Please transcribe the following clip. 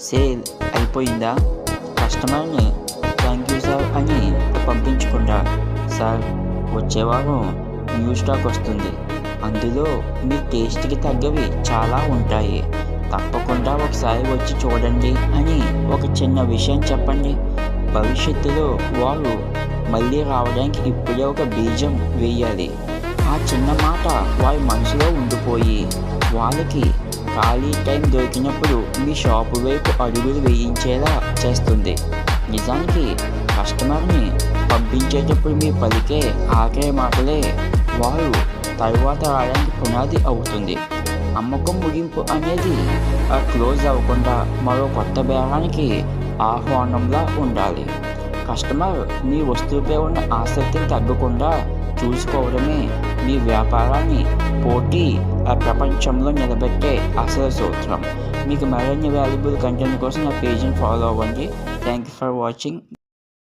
Sale అయిపోయిందా? కస్టమర్ని thank you sir అని పంపించకుండా, సార్ వచ్చే వారం న్యూ స్టాక్ వస్తుంది, అందులో మీ టేస్ట్కి తగ్గవి చాలా ఉంటాయి, తప్పకుండా ఒకసారి వచ్చి చూడండి అని ఒక చిన్న విషయం చెప్పండి. భవిష్యత్తులో వారు మళ్ళీ రావడానికి ఇప్పుడే ఒక బీజం వేయాలి. ఆ చిన్న మాట వారి మనసులో ఉండిపోయి వాళ్ళకి ఖాళీ టైం దొరికినప్పుడు మీ షాపు వైపు అడుగులు వేయించేలా చేస్తుంది. నిజానికి కస్టమర్ని పంపించేటప్పుడు మీ పలికే ఆఖరి మాటలే వారు తరువాత రావడానికి పునాది అవుతుంది. అమ్మకం ముగింపు అనేది క్లోజ్ అవ్వకుండా మరో కొత్త బేరానికి ఆహ్వానంలా ఉండాలి. కస్టమర్ మీ వస్తువుపై ఉన్న ఆసక్తిని తగ్గకుండా చూసుకోవడమే మీ వ్యాపారాన్ని పోటీ ప్రపంచంలో నిలబెట్టే అసలు సూత్రం. మీకు మరిన్ని వాల్యుబుల్ కంటెంట్ కోసం నా పేజ్ని ఫాలో అవ్వండి. Thank you for watching.